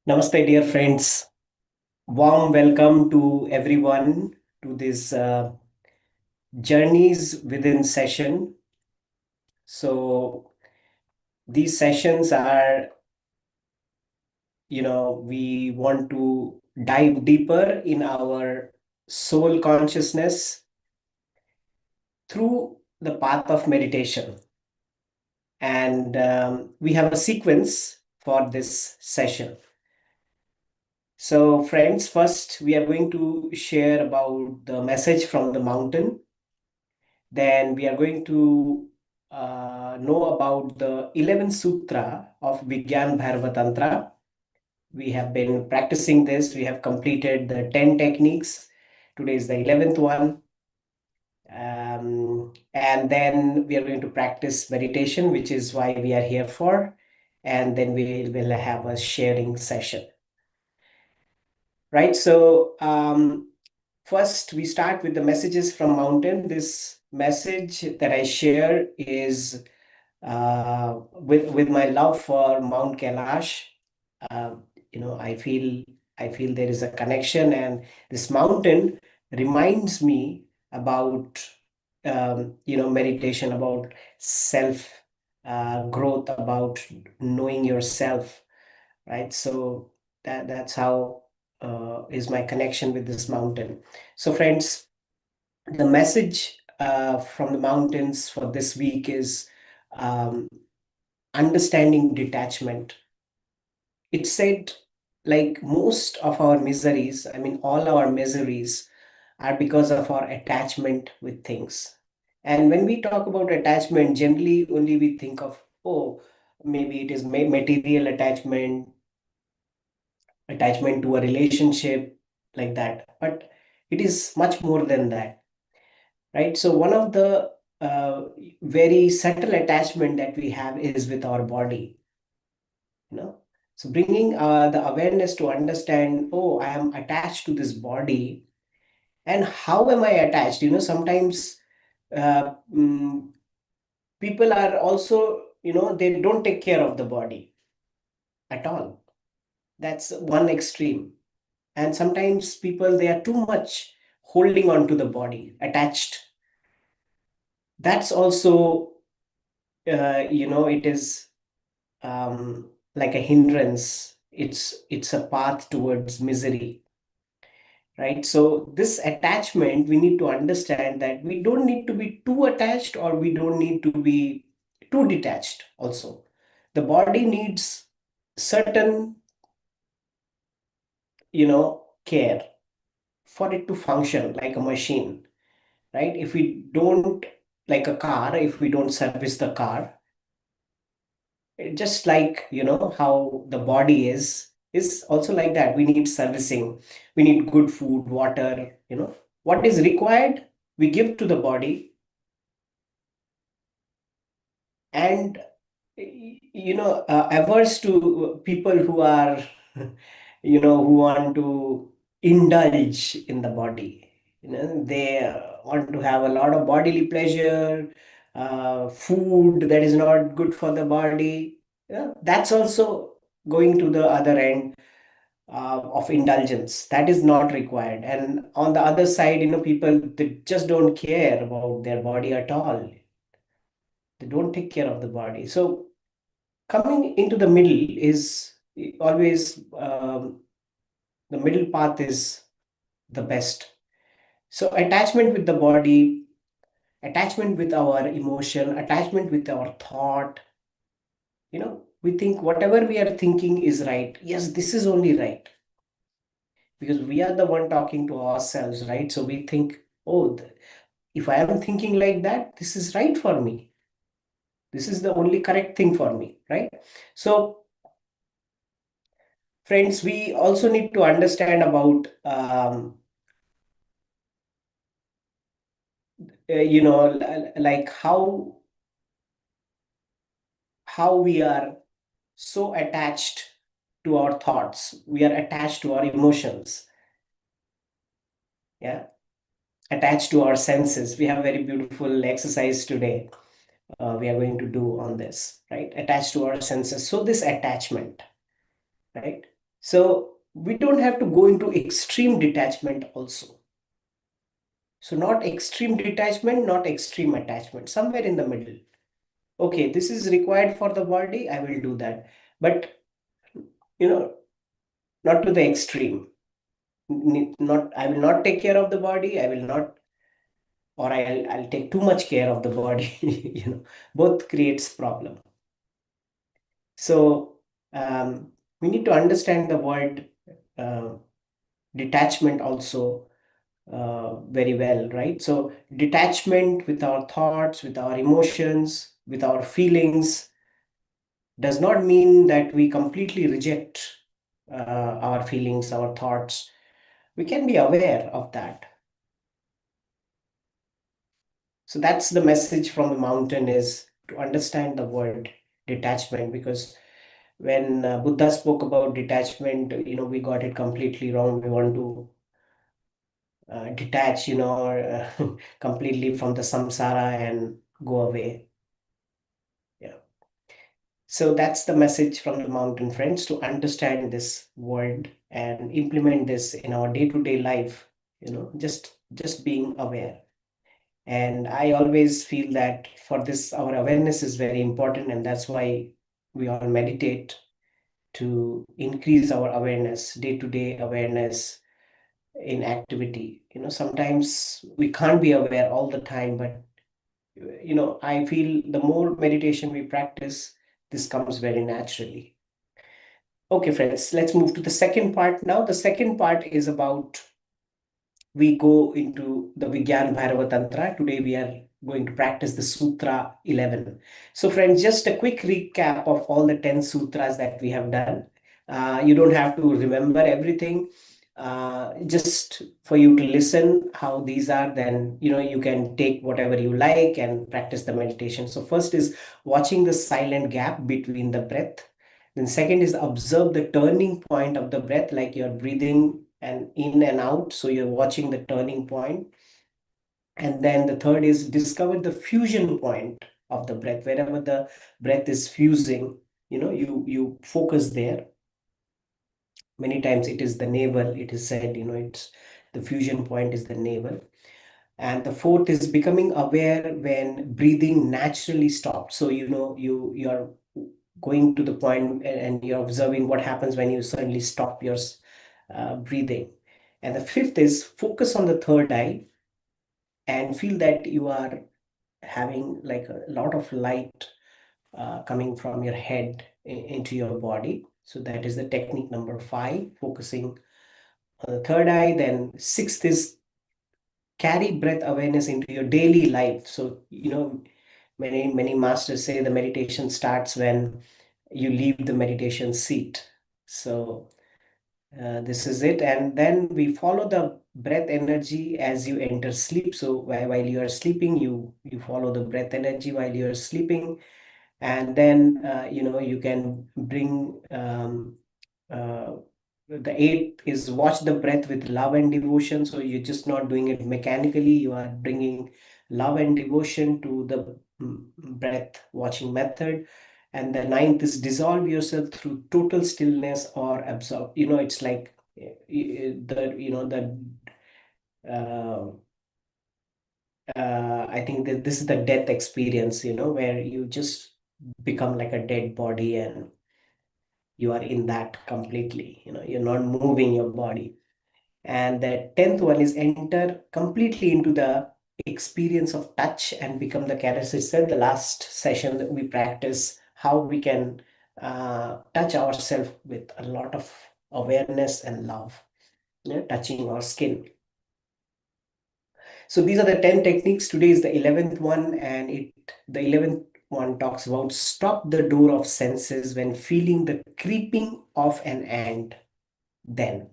Namaste, dear friends. Warm welcome to everyone to this Journeys Within session. So, these sessions are, we want to dive deeper in our soul consciousness through the path of meditation. And we have a sequence for this session. So, friends, first we are going to share about the message from the mountain. Then we are going to know about the 11th Sutra of Vigyan Bhairava Tantra. We have been practicing this. We have completed the 10 techniques. Today is the 11th one. And then we are going to practice meditation, which is why we are here for. And then we will have a sharing session. Right. So, first, we start with the messages from mountain. This message that I share is with my love for Mount Kailash. Uh, I feel there is a connection, and this mountain reminds me about meditation, about self growth, about knowing yourself, right? So that's how is my connection with this mountain. So, friends, the message from the mountains for this week is um, understanding detachment. It said, like most of our miseries, I mean, all our miseries are because of our attachment with things. And when we talk about attachment, generally only we think of, oh, maybe it is material attachment, attachment to a relationship, like that. But it is much more than that, right? So one of the uh, very subtle attachment that we have is with our body, you know. So bringing the awareness to understand, oh, I am attached to this body, and how am I attached? Sometimes uh, mm, people are also, they don't take care of the body at all. That's one extreme. And sometimes people, they are too much holding on to the body, attached. That's also, it is like a hindrance. It's a path towards misery, right? So this attachment, we need to understand that we don't need to be too attached, or we don't need to be too detached also. The body needs certain, care for it to function like a machine, right? If we don't, like a car, if we don't service the car, just like, how the body is also like that. We need servicing. We need good food, water, what is required, we give to the body. And averse to people who are who want to indulge in the body. They want to have a lot of bodily pleasure, food that is not good for the body. Yeah, that's also going to the other end of indulgence. That is not required. And on the other side, people, they just don't care about their body at all. They don't take care of the body. So coming into the middle is always, the middle path is the best. So attachment with the body, attachment with our emotion, attachment with our thought. We think whatever we are thinking is right. Yes, this is only right, because we are the one talking to ourselves, right? So we think, oh, if I am thinking like that, this is right for me. This is the only correct thing for me, right? So, friends, we also need to understand about, like how we are so attached to our thoughts. We are attached to our emotions. Yeah, attached to our senses. We have a very beautiful exercise today. We are going to do on this, right? Attached to our senses. So this attachment, right? So we don't have to go into extreme detachment also. So not extreme detachment, not extreme attachment, somewhere in the middle. Okay, this is required for the body, I will do that. But you know, not to the extreme. Not, I will not take care of the body, I will not, or I'll take too much care of the body. Both creates problem. So we need to understand the word uh, detachment also very well, right? So detachment with our thoughts, with our emotions, with our feelings does not mean that we completely reject our feelings, our thoughts. We can be aware of that. So that's the message from the mountain, is to understand the word detachment, because when Buddha spoke about detachment, we got it completely wrong. We want to detach, completely from the samsara and go away. Yeah. So that's the message from the mountain, friends, to understand this word and implement this in our day-to-day life, just being aware. And I always feel that for this, our awareness is very important, and that's why we all meditate, to increase our awareness, day-to-day awareness in activity. Sometimes we can't be aware all the time, but I feel the more meditation we practice, this comes very naturally. Okay, friends, let's move to the second part now. The second part is about, we go into the Vigyan Bhairava Tantra. Today we are going to practice the Sutra 11. So, friends, just a quick recap of all the 10 sutras that we have done. You don't have to remember everything. Just for you to listen how these are, then you can take whatever you like and practice the meditation. So first is watching the silent gap between the breath. Then second is observe the turning point of the breath, like you're breathing and in and out. So you're watching the turning point. And then the third is discover the fusion point of the breath. Wherever the breath is fusing, you focus there. Many times it is the navel, it is said, it's the fusion point is the navel. And the fourth is becoming aware when breathing naturally stops. So you're going to the point, and you're observing what happens when you suddenly stop your breathing. And the fifth is focus on the third eye and feel that you are having like a lot of light coming from your head into your body. So that is the technique number 5, focusing on the third eye. Then sixth is carry breath awareness into your daily life. So many masters say the meditation starts when you leave the meditation seat. So this is it. And then we follow the breath energy as you enter sleep. So while you are sleeping, you follow the breath energy while you are sleeping. And then you can bring uh, the eighth is watch the breath with love and devotion. So you're just not doing it mechanically, you are bringing love and devotion to the breath watching method. And the ninth is dissolve yourself through total stillness or absorb. It's like the the uh, I think that this is the death experience, where you just become like a dead body, and you are in that completely. You're not moving your body. And the 10th one is enter completely into the experience of touch and become the character. The last session that we practice how we can touch ourselves with a lot of awareness and love, touching our skin. So these are the 10 techniques. Today is the 11th one, and the 11th one talks about stop the door of senses when feeling the creeping of an ant. Then.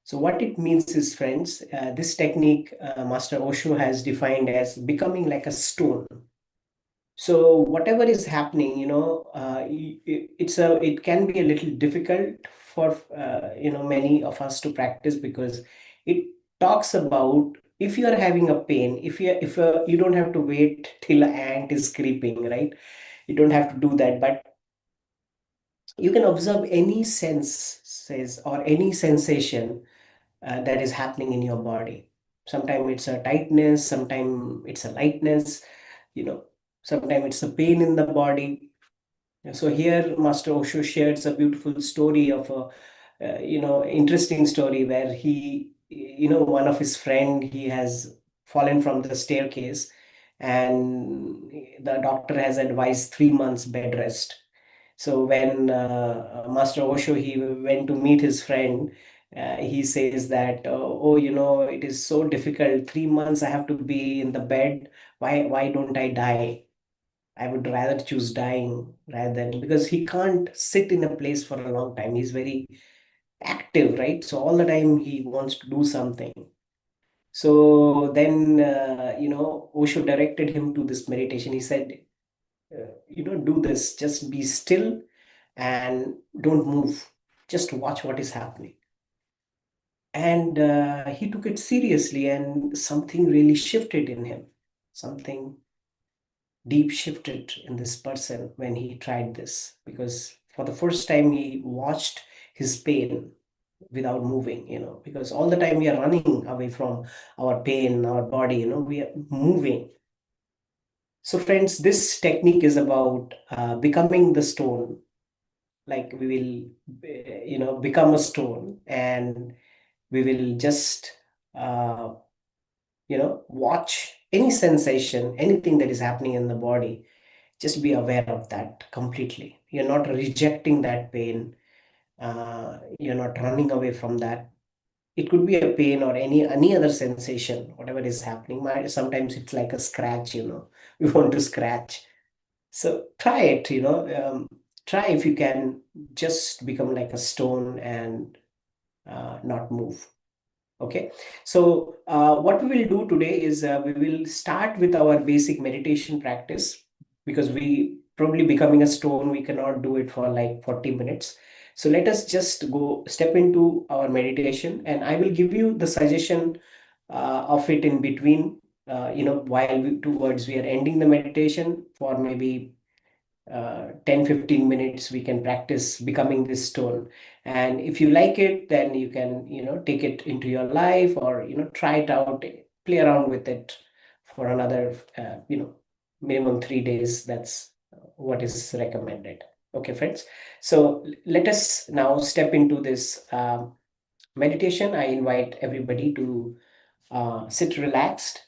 So what it means is, friends, this technique Master Osho has defined as becoming like a stone. So whatever is happening, it can be a little difficult for many of us to practice, because it talks about, if you are having a pain, if you don't have to wait till an ant is creeping, right? You don't have to do that, but you can observe any sense. says, or any sensation that is happening in your body. Sometimes it's a tightness, sometimes it's a lightness, you know, sometimes it's a pain in the body. So here, Master Osho shares a beautiful story of a, interesting story where one of his friend, he has fallen from the staircase, and the doctor has advised 3 months bed rest. So when Master Osho, he went to meet his friend, he says that, oh, it is so difficult. 3 months I have to be in the bed. Why don't I die? I would rather choose dying rather than, because he can't sit in a place for a long time. He's very active, right? So all the time he wants to do something. So then, Osho directed him to this meditation. He said, do this, just be still and don't move. Just watch what is happening. And he took it seriously, and something really shifted in him. Something deep shifted in this person when he tried this, because for the first time he watched his pain without moving, because all the time we are running away from our pain, our body, we are moving. So friends, this technique is about becoming the stone. Like we will become a stone, and we will just uh, watch any sensation, anything that is happening in the body. Just be aware of that completely. You're not rejecting that pain. You're not running away from that. It could be a pain or any other sensation, whatever is happening. Sometimes it's like a scratch, we want to scratch. So try it, try if you can just become like a stone and not move. Okay, so what we will do today is we will start with our basic meditation practice, because we probably becoming a stone, we cannot do it for like 40 minutes. So let us just go step into our meditation, and I will give you the suggestion of it in between, while towards we are ending the meditation for maybe 10-15 minutes we can practice becoming this stone. And if you like it, then you can take it into your life, or try it out, play around with it for another minimum 3 days. That's what is recommended. Okay, friends, so let us now step into this meditation. I invite everybody to sit relaxed,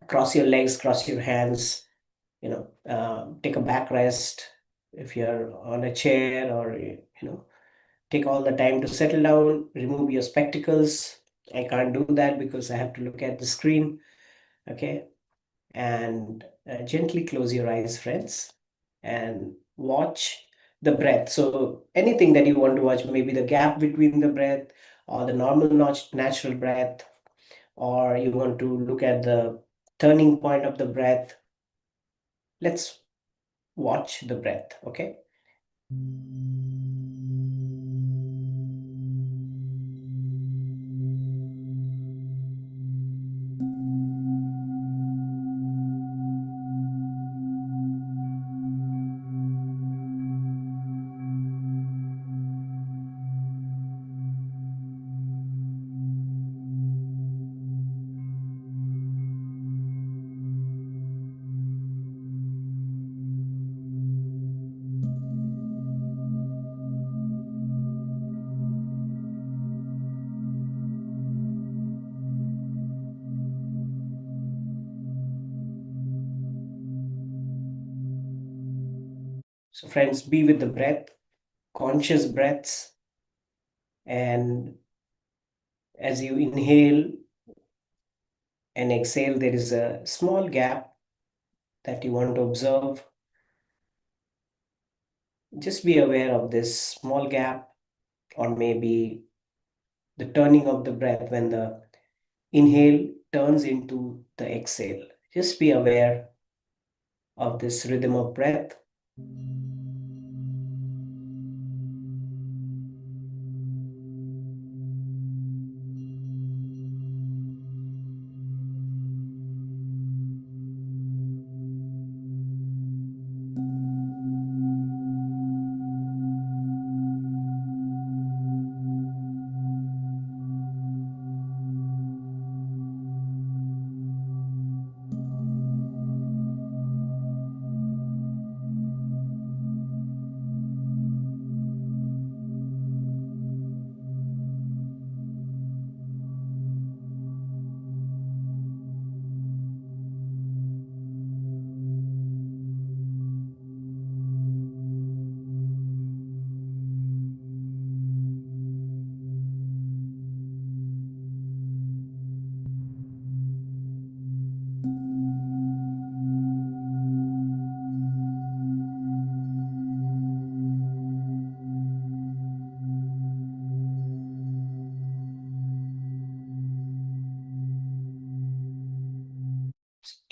cross your legs, cross your hands, take a back rest. If you're on a chair, or take all the time to settle down, remove your spectacles. I can't do that because I have to look at the screen. Okay, and gently close your eyes, friends, and watch the breath. So anything that you want to watch, maybe the gap between the breath, or the normal natural breath, or you want to look at the turning point of the breath. Let's watch the breath. Okay. So friends, be with the breath, conscious breaths. And as you inhale and exhale, there is a small gap that you want to observe. Just be aware of this small gap, or maybe the turning of the breath when the inhale turns into the exhale. Just be aware of this rhythm of breath.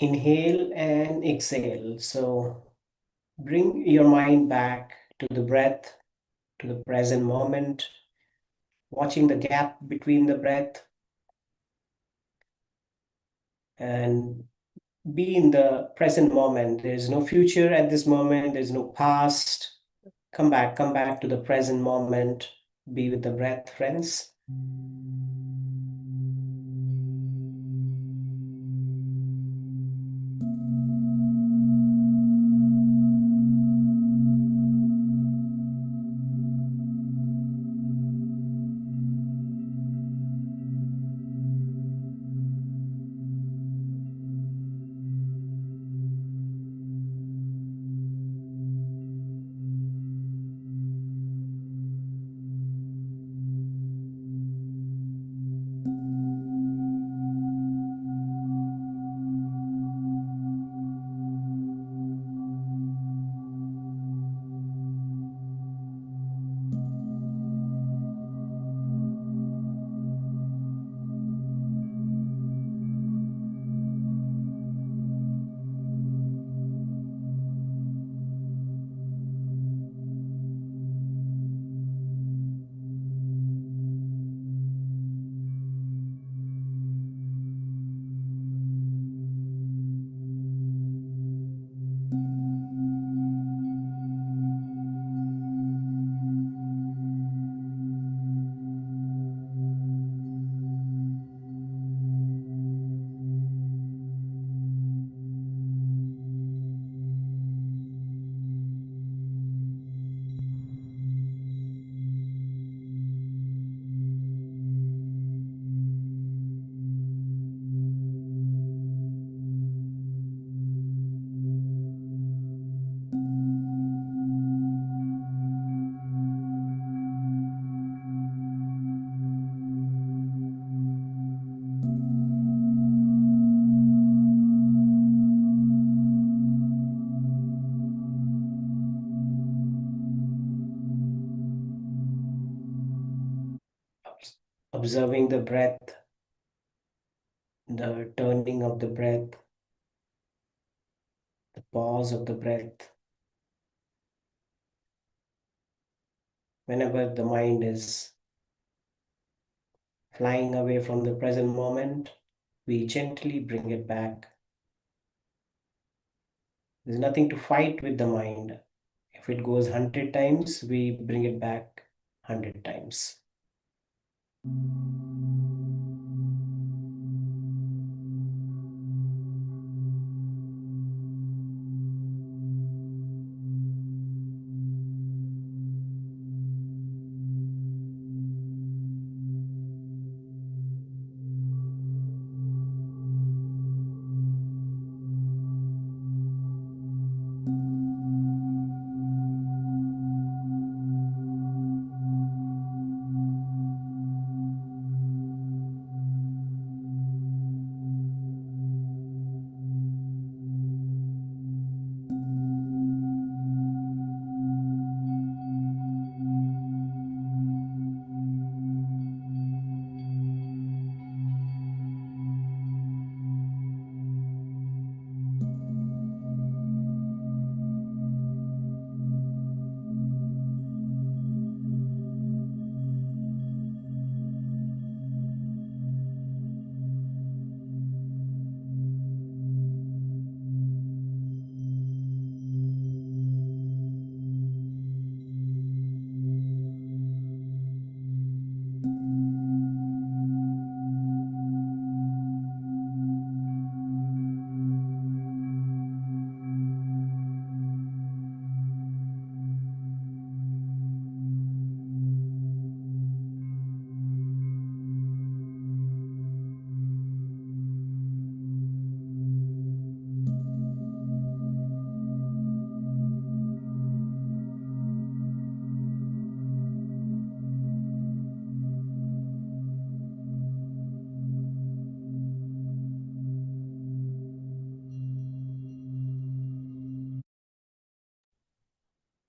Inhale and exhale. So bring your mind back to the breath, to the present moment, watching the gap between the breath, and be in the present moment. There is no future at this moment, there's no past. Come back to the present moment. Be with the breath, friends. Observing the breath, the turning of the breath, the pause of the breath. Whenever the mind is flying away from the present moment, we gently bring it back. There's nothing to fight with the mind. If it goes 100 times, we bring it back 100 times.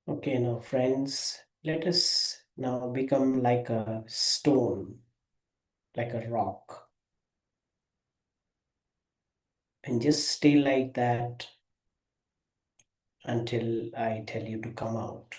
Okay, now, friends, let us now become like a stone, like a rock. And just stay like that until I tell you to come out.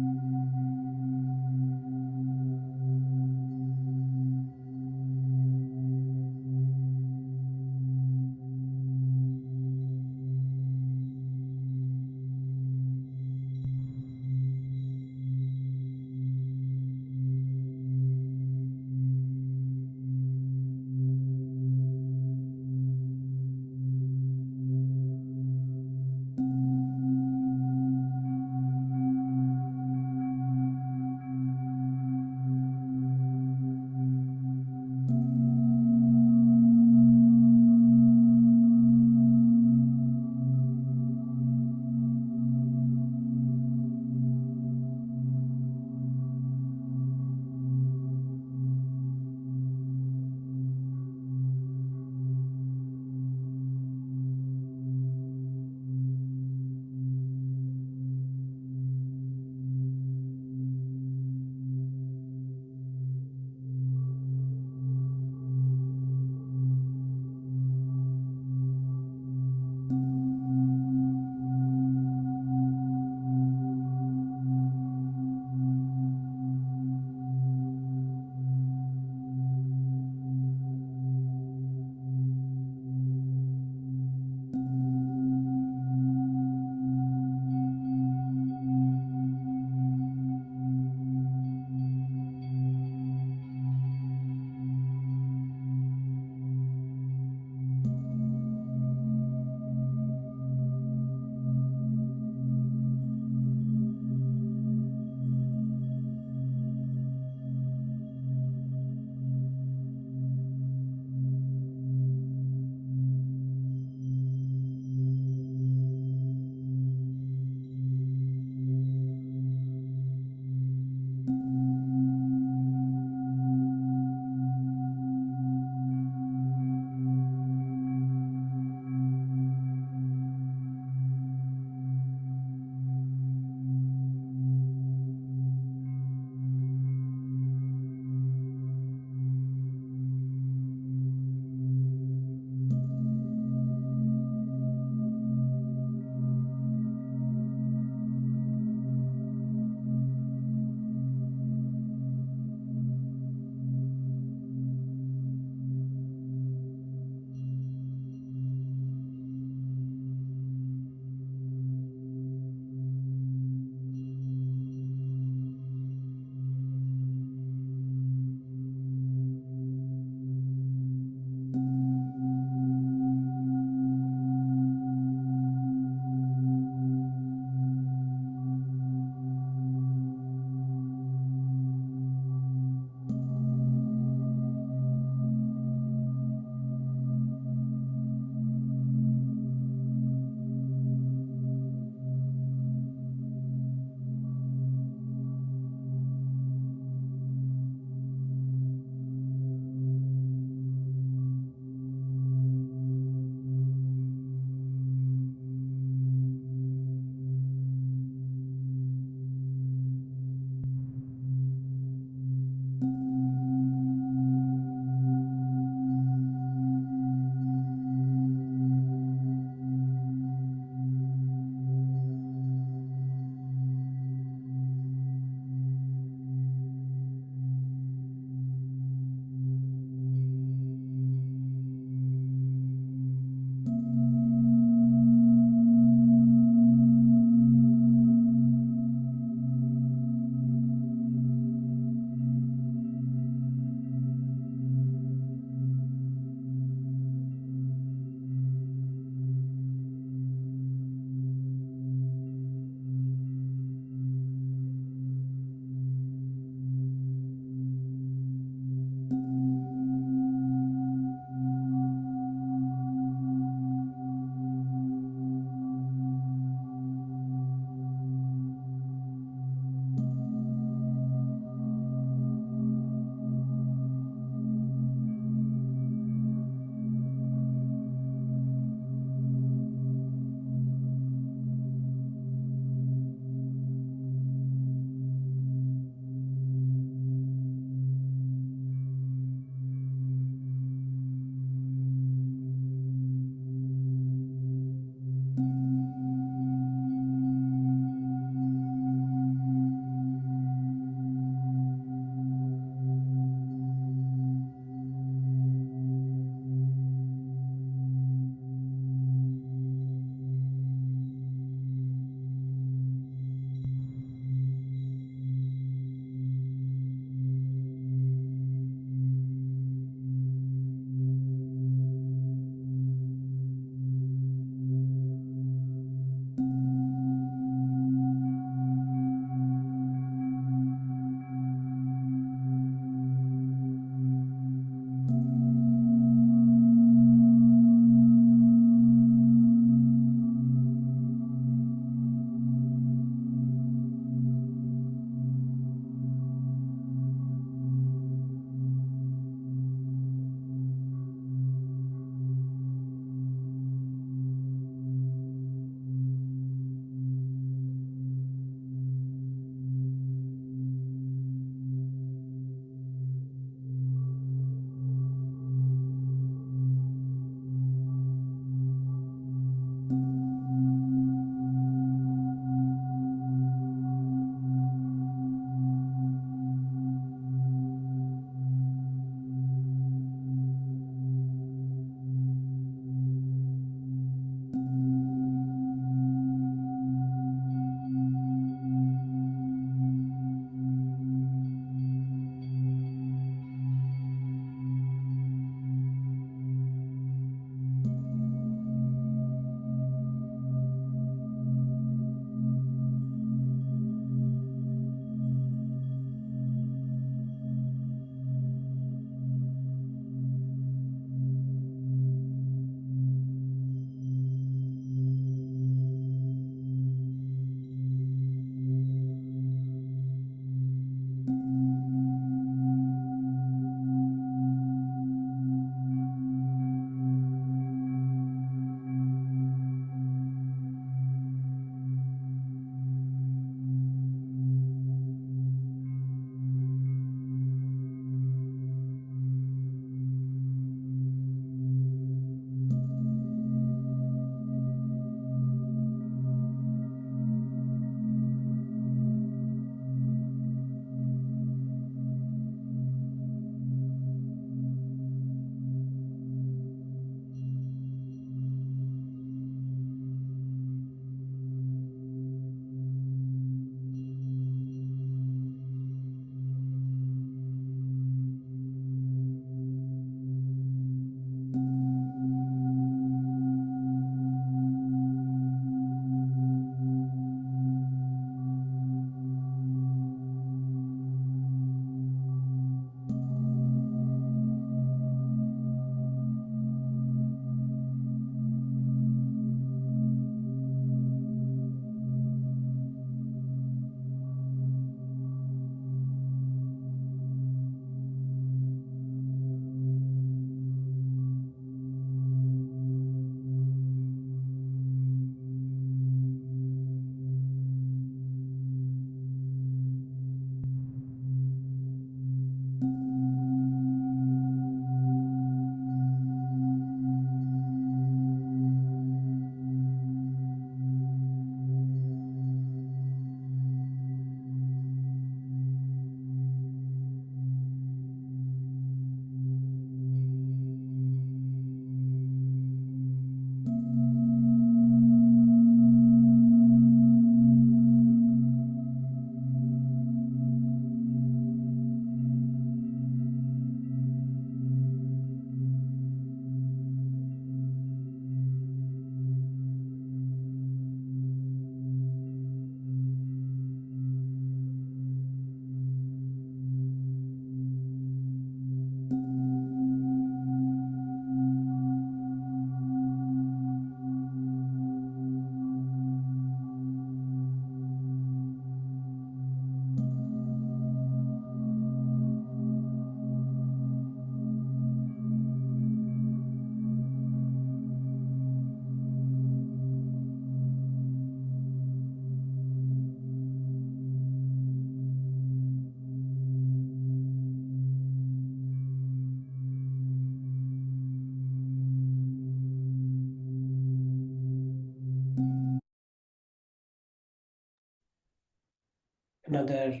another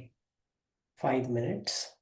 5 minutes.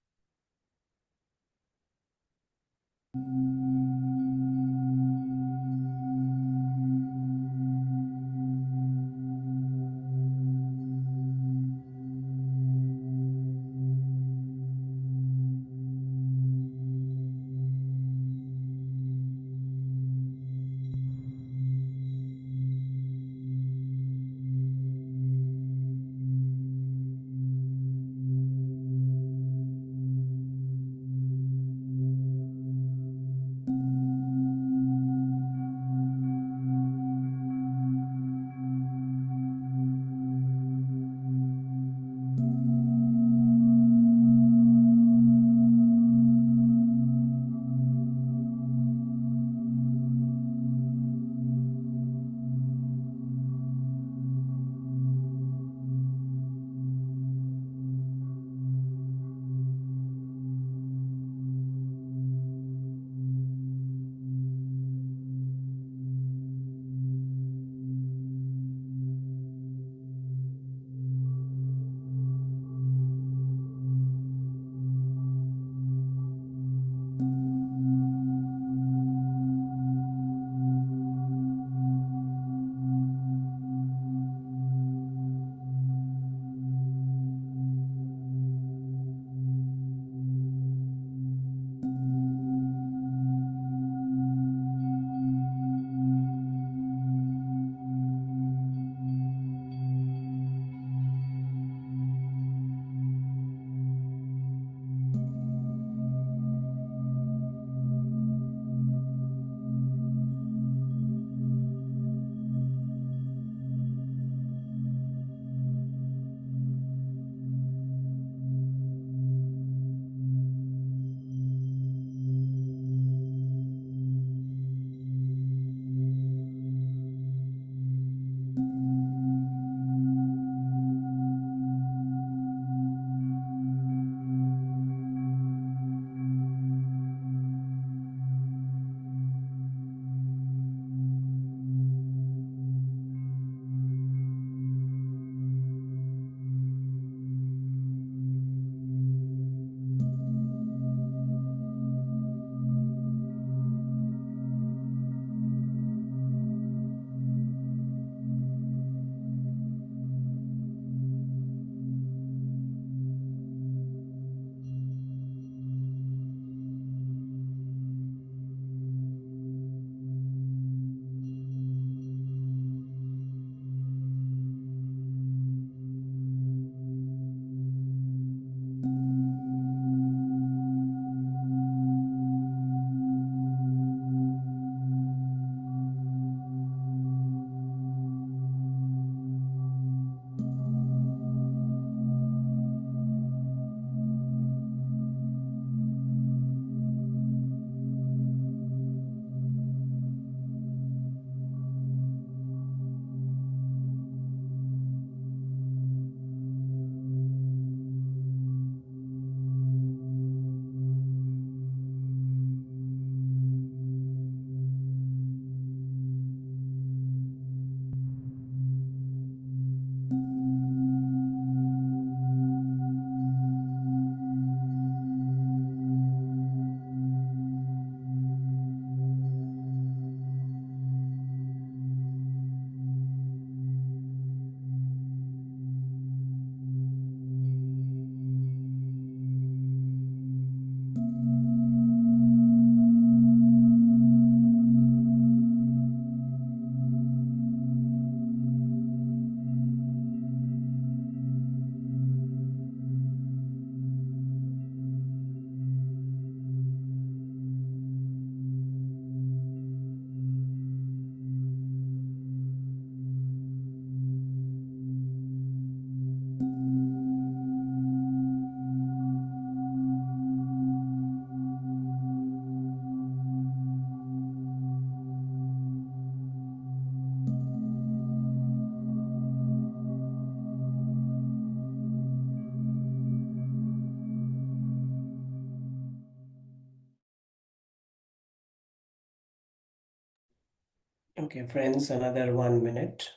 Okay, friends, another 1 minute.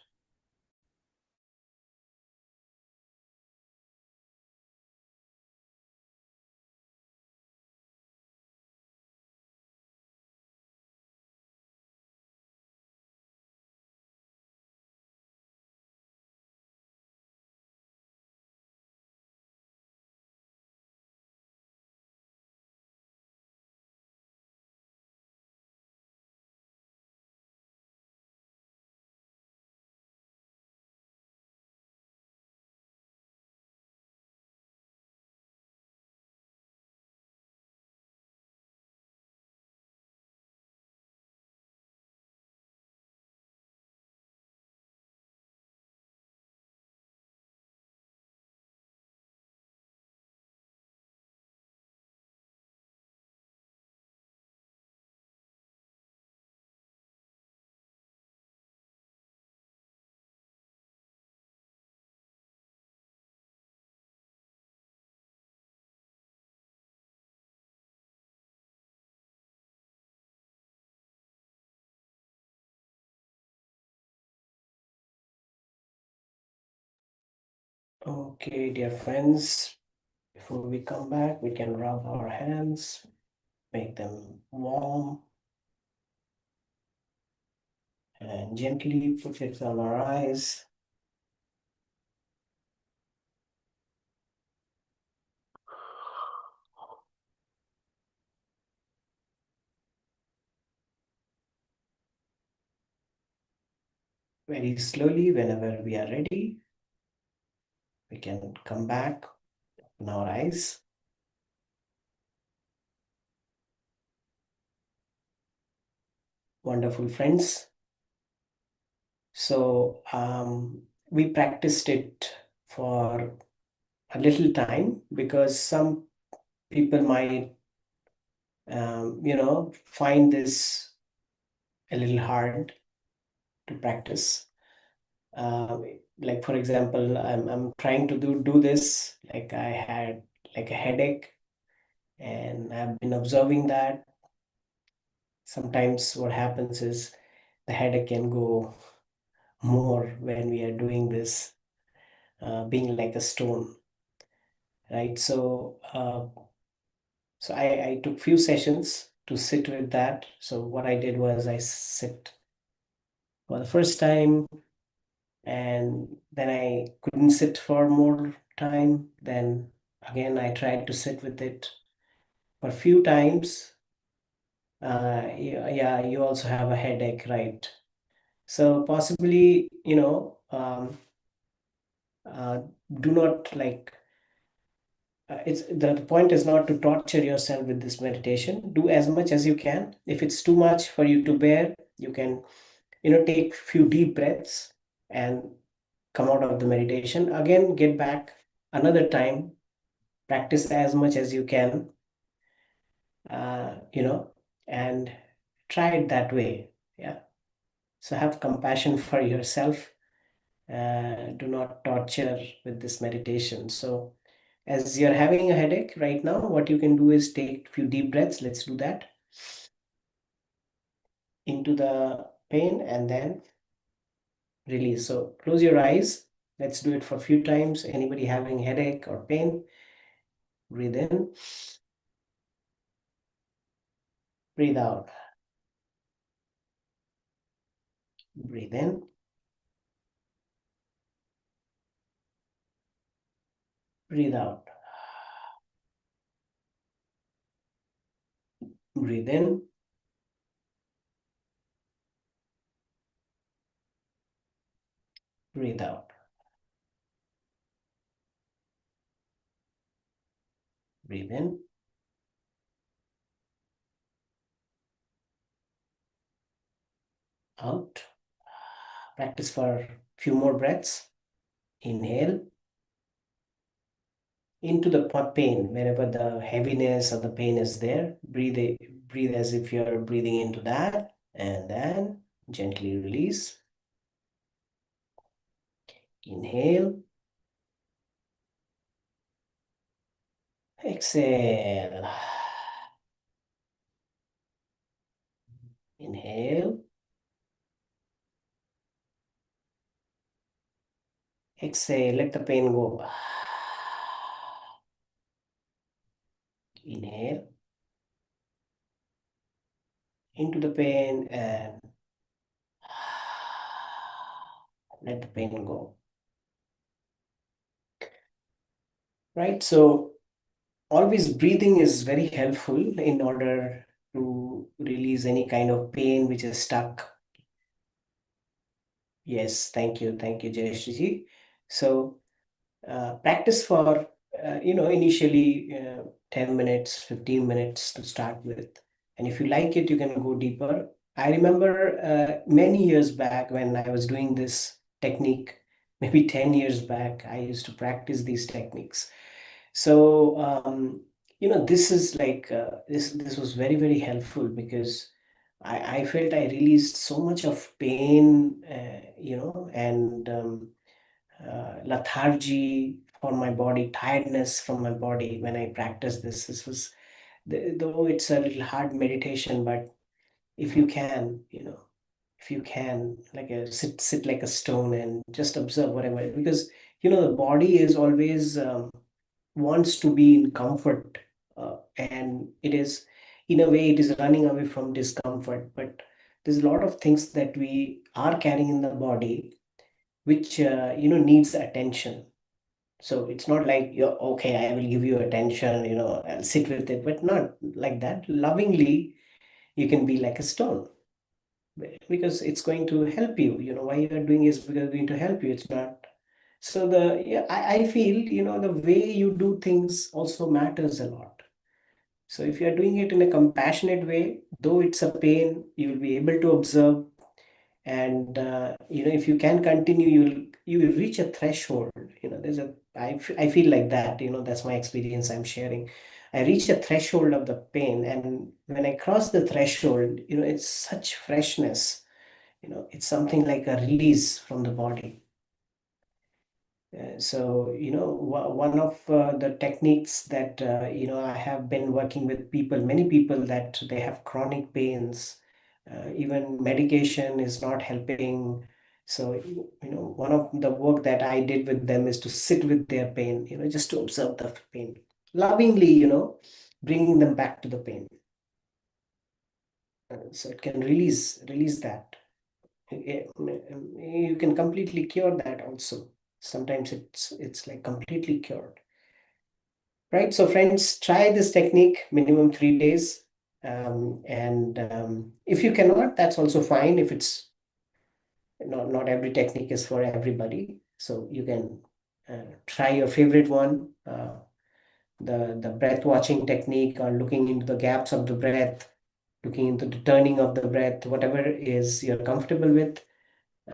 Okay, dear friends, before we come back, we can rub our hands, make them warm, and gently put it on our eyes. Very slowly, whenever we are ready, we can come back on our eyes. Wonderful friends. So we practiced it for a little time because some people might, find this a little hard to practice. Like for example, I'm trying to do this. Like I had like a headache, and I've been observing that sometimes what happens is the headache can go more when we are doing this, being like a stone, right? So I took few sessions to sit with that. So what I did was I sit for the first time, and then I couldn't sit for more time. Then again, I tried to sit with it for a few times. Yeah, yeah, you also have a headache, right? So possibly, uh, do not like it's the point is not to torture yourself with this meditation. Do as much as you can. If it's too much for you to bear, you can, take few deep breaths and come out of the meditation. Again, get back another time, practice as much as you can, uh, you know, and try it that way. Yeah. So have compassion for yourself. Do not torture with this meditation. So, as you're having a headache right now, what you can do is take a few deep breaths. Let's do that into the pain and then release. So, close your eyes. Let's do it for a few times. Anybody having headache or pain, breathe in, breathe out, breathe in, breathe out, breathe in, breathe out, breathe in, out. Practice for a few more breaths. Inhale into the pain, wherever the heaviness or the pain is there. Breathe as if you're breathing into that, and then gently release. Inhale, exhale. Inhale, exhale, let the pain go. Inhale into the pain and let the pain go. Right? So, always breathing is very helpful in order to release any kind of pain which is stuck. Yes, thank you, Jayashriji. So, practice for initially 10 minutes, 15 minutes to start with, and if you like it you can go deeper. I remember many years back when I was doing this technique, maybe 10 years back, I used to practice these techniques. So this is like this was very, very helpful because I felt I released so much of pain, and lethargy for my body, tiredness from my body when I practiced this. This was, though it's a little hard meditation, but if you can, if you can, like a sit like a stone and just observe whatever, because the body is always wants to be in comfort, and it is, in a way, it is running away from discomfort. But there's a lot of things that we are carrying in the body which needs attention. So it's not like, you're okay, I will give you attention, I'll sit with it, but not like that. Lovingly, you can be like a stone, because it's going to help you. Why you are doing is because it's going to help you. It's not. So yeah, I feel, the way you do things also matters a lot. So if you are doing it in a compassionate way, though it's a pain, you will be able to observe. And if you can continue, you will reach a threshold. There's a I feel like that. That's my experience I'm sharing. I reach a threshold of the pain, and when I cross the threshold, it's such freshness. It's something like a release from the body. So, one of the techniques that, I have been working with people, many people, that they have chronic pains, even medication is not helping. So, one of the work that I did with them is to sit with their pain, just to observe the pain, lovingly, bringing them back to the pain. So it can release that. You can completely cure that also. Sometimes it's like completely cured. Right. So friends, try this technique minimum 3 days. And if you cannot, that's also fine. If it's not every technique is for everybody. So you can try your favorite one, the breath watching technique, or looking into the gaps of the breath, looking into the turning of the breath, whatever is you're comfortable with.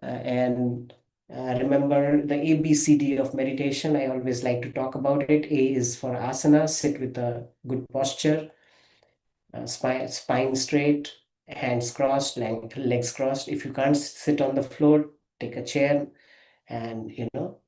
And remember the ABCD of meditation. I always like to talk about it. A is for asana, sit with a good posture, spine straight, hands crossed, legs crossed. If you can't sit on the floor, take a chair, and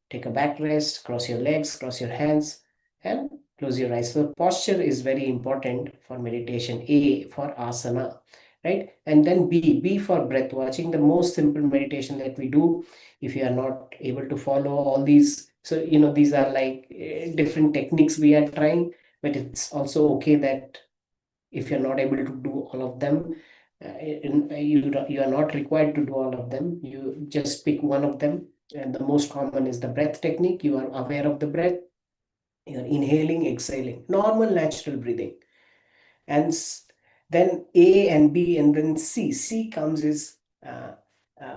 take a back rest, cross your legs, cross your hands, and close your eyes. So posture is very important for meditation. A for asana, right? And then B for breath watching, the most simple meditation that we do. If you are not able to follow all these, so these are like different techniques we are trying. But it's also okay that if you're not able to do all of them, you are not required to do all of them. You just pick one of them. And the most common is the breath technique. You are aware of the breath. You're inhaling, exhaling, normal natural breathing. And then A and B, and then C comes is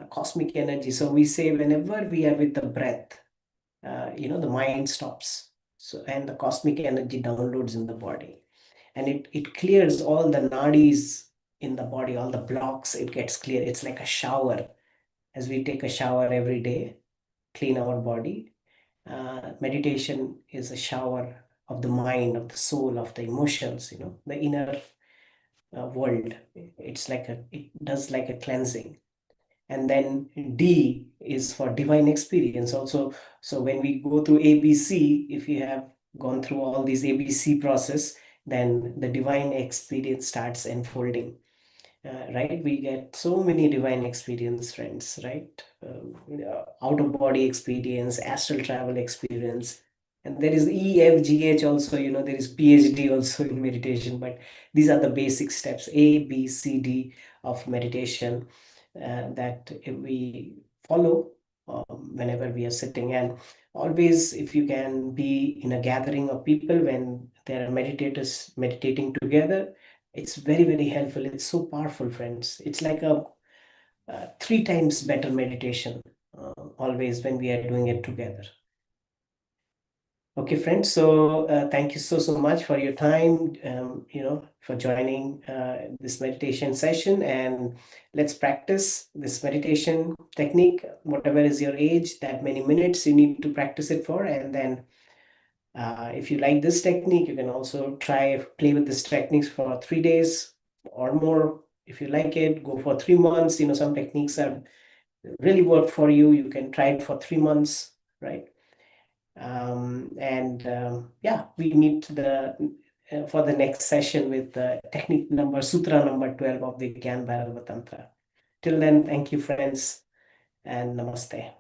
cosmic energy. So we say, whenever we are with the breath, the mind stops. So, and the cosmic energy downloads in the body, and it clears all the nadis in the body, all the blocks. It gets clear. It's like a shower. As we take a shower every day, clean our body. Meditation is a shower of the mind, of the soul, of the emotions, the inner world. It does like a cleansing. And then D is for divine experience also. So when we go through ABC, if you have gone through all these ABC process, then the divine experience starts unfolding. Right? We get so many divine experience, friends, right? Out of body experience, astral travel experience. And there is EFGH also, there is PhD also in meditation, but these are the basic steps, A, B, C, D of meditation, that we follow whenever we are sitting. And always, if you can be in a gathering of people when there are meditators meditating together, it's very, very helpful. It's so powerful, friends. It's like a three times better meditation, always when we are doing it together. Okay, friends. So thank you so much for your time, for joining this meditation session. And let's practice this meditation technique, whatever is your age, that many minutes you need to practice it for. And then if you like this technique, you can also play with this techniques for 3 days or more. If you like it, go for 3 months. Some techniques have really worked for you. You can try it for 3 months, right? And yeah, we meet for the next session with technique number, Sutra number 12 of the Vigyan Bhairava Tantra. Till then, thank you, friends, and namaste.